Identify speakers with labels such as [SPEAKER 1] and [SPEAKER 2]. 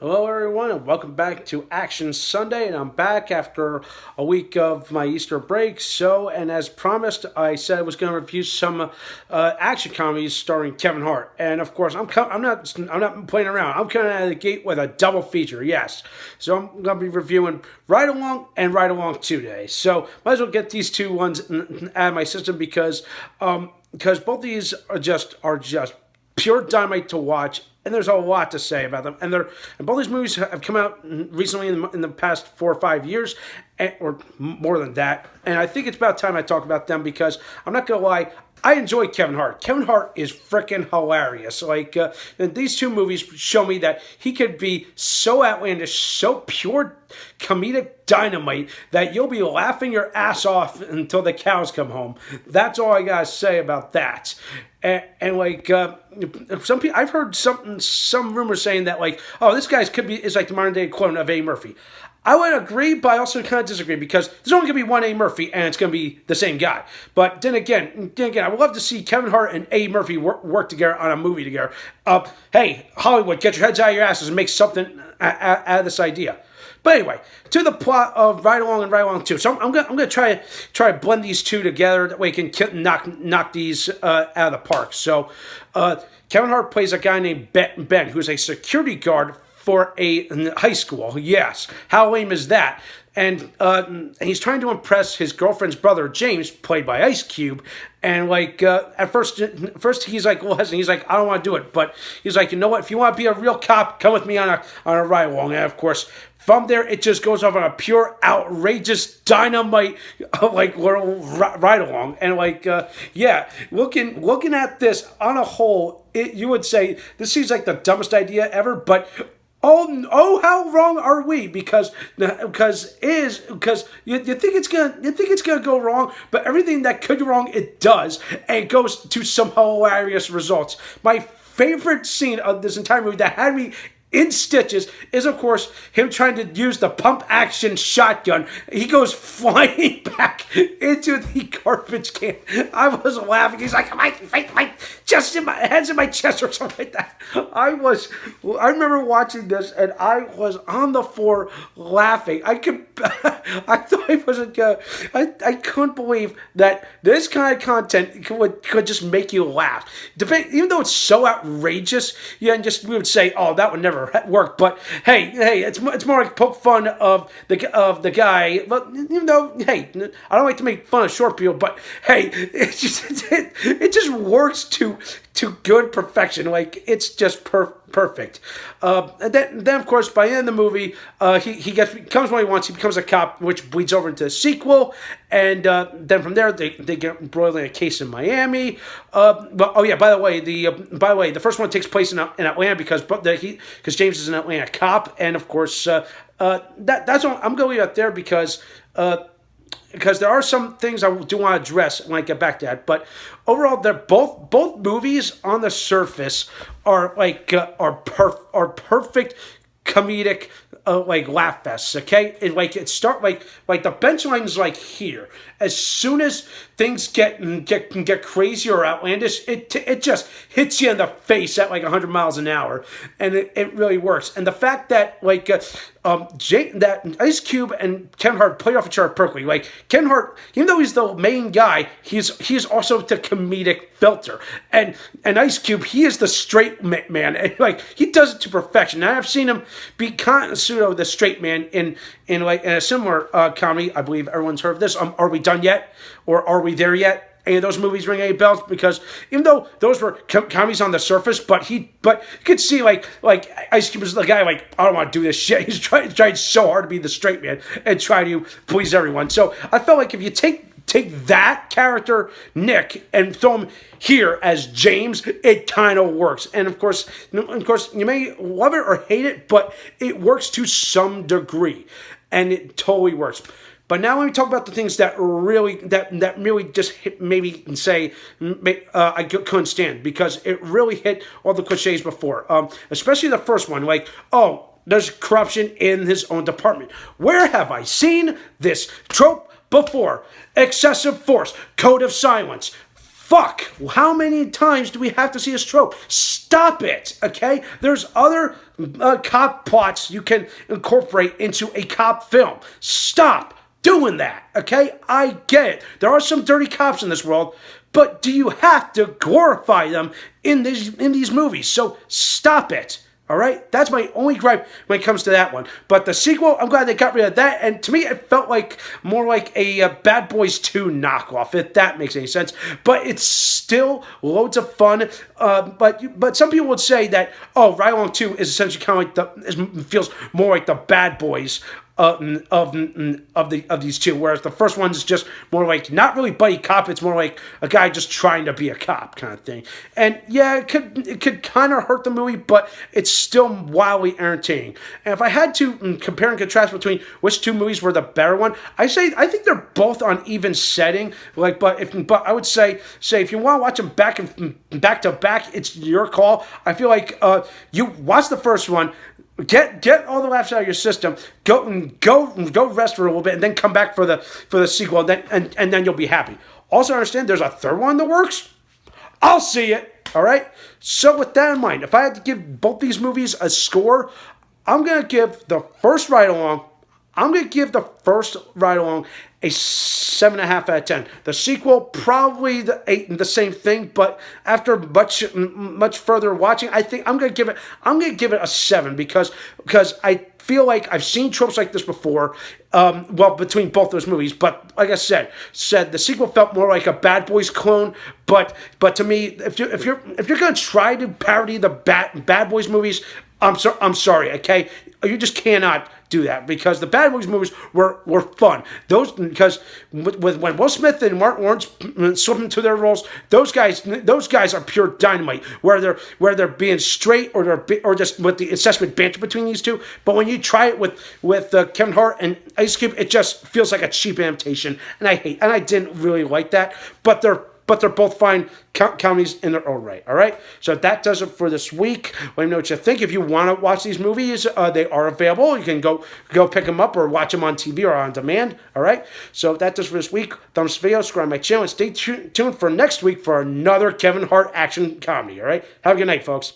[SPEAKER 1] Hello, everyone, and welcome back to Action Sunday. And I'm back after a week of my Easter break. And as promised, I said I was going to review some action comedies starring Kevin Hart. And of course, I'm not playing around. I'm coming out of the gate with a double feature. Yes, so I'm going to be reviewing Ride Along and Ride Along 2 today. So might as well get these two ones out of my system because both these are just pure dynamite to watch, and there's a lot to say about them. And both these movies have come out recently in the past 4 or 5 years, or more than that. And I think it's about time I talk about them because I'm not gonna lie, I enjoy Kevin Hart. Kevin Hart is freaking hilarious. And these two movies show me that he could be so outlandish, so pure comedic dynamite that you'll be laughing your ass off until the cows come home. That's all I gotta say about that. Some people, I've heard some rumors saying that oh, this guy is like the modern day clone of Eddie Murphy. I would agree, but I also kind of disagree because there's only going to be one Eddie Murphy, and it's going to be the same guy. But then again, I would love to see Kevin Hart and Eddie Murphy work together on a movie together. Hey, Hollywood, get your heads out of your asses and make something out of this idea. But anyway, to the plot of Ride Along and Ride Along 2. So I'm gonna try to blend these two together. That way we can knock these out of the park. So Kevin Hart plays a guy named Ben, who's a security guard for a high school. Yes, how lame is that? And he's trying to impress his girlfriend's brother, James, played by Ice Cube. And at first he's like, well, he's like, I don't want to do it. But he's like, you know what? If you want to be a real cop, come with me on a ride along. And of course, from there, it just goes off on a pure, outrageous, dynamite, little ride along. And looking at this on a whole, you would say this seems like the dumbest idea ever. But oh, how wrong are we? Because you think it's gonna go wrong, but everything that could go wrong, it does, and it goes to some hilarious results. My favorite scene of this entire movie that had me in stitches is, of course, him trying to use the pump action shotgun. He goes flying back into the garbage can. I was laughing. He's like, my chest in my head's in my chest or something like that. I remember watching this and I was on the floor laughing. I thought I wasn't I couldn't believe that this kind of content could just make you laugh. Even though it's so outrageous, and we would say, oh, that would never work. But hey, it's more like poke fun of the guy. But even though, hey, I don't like to make fun of short people, but hey, it just works to good perfection. It's just perfect. And then of course by the end of the movie, he becomes what he wants. He becomes a cop, which bleeds over into a sequel, and then from there they get embroiled in a case in Miami. By the way, the first one takes place in Atlanta because James is an Atlanta cop, and of course that's what I'm going to leave out there because there are some things I do want to address when I get back to that. But overall, they're both movies on the surface are perfect comedic laugh fests. Okay, and the benchline is here. As soon as things get crazy or outlandish, it just hits you in the face at 100 miles an hour, and it really works. And the fact that that Ice Cube and Kevin Hart played off each other perfectly. Kevin Hart, even though he's the main guy, he's also the comedic filter. And Ice Cube, he is the straight man, and he does it to perfection. Now I've seen him be kind of pseudo the straight man in a similar comedy. I believe everyone's heard of this. Are We Done Yet? Or Are We There Yet? Any of those movies ring any bells? Because even though those were comedies on the surface, but you could see Ice Cube is the guy I don't want to do this shit. He's trying so hard to be the straight man and try to please everyone. So I felt like if you take that character Nick and throw him here as James, it kind of works. And of course you may love it or hate it, but it works to some degree, and it totally works. But now let me talk about the things that really just hit, maybe say I couldn't stand, because it really hit all the cliches before. Especially the first one, there's corruption in his own department. Where have I seen this trope before? Excessive force, code of silence, Fuck, how many times do we have to see this trope? Stop it, okay? There's other cop plots you can incorporate into a cop film. Stop doing that, okay? I get it. There are some dirty cops in this world, but do you have to glorify them in these movies? So stop it. All right, that's my only gripe when it comes to that one. But the sequel, I'm glad they got rid of that. And to me, it felt like more like a Bad Boys 2 knockoff, if that makes any sense. But it's still loads of fun. But some people would say that, oh, Ride Along 2 is essentially kind of like feels more like the Bad Boys of these two, whereas the first one is just more like not really buddy cop. It's more like a guy just trying to be a cop kind of thing. And yeah, it could kind of hurt the movie, but it's still wildly entertaining. And if I had to compare and contrast between which two movies were the better one, I think they're both on even setting. But I would say if you want to watch them back to back, it's your call. I feel like you watch the first one. Get all the laughs out of your system. Go rest for a little bit, and then come back for the sequel, and then you'll be happy. Also, understand there's a third one in the works. I'll see it. All right. So with that in mind, if I had to give both these movies a score, I'm gonna give the first Ride Along. A 7.5 out of 10. The sequel, probably the same thing, but after much further watching, I think I'm gonna give it a 7 because I feel like I've seen tropes like this before. Between both those movies, but like I said the sequel felt more like a Bad Boys clone. But to me, if you're gonna try to parody the Bad Boys movies, I'm sorry, okay? You just cannot do that because the Bad Boys movies were fun. Because when Will Smith and Martin Lawrence slip into their roles, those guys are pure dynamite. Whether they're being straight or just with the incessant banter between these two. But when you try it with Kevin Hart and Ice Cube, it just feels like a cheap imitation, and I didn't really like that. But they're both fine comedies in their own right. All right? So that does it for this week. Let me know what you think. If you want to watch these movies, they are available. You can go pick them up or watch them on TV or on demand. All right? So that does it for this week. Thumbs up the video, subscribe to my channel, and stay tuned for next week for another Kevin Hart action comedy. All right? Have a good night, folks.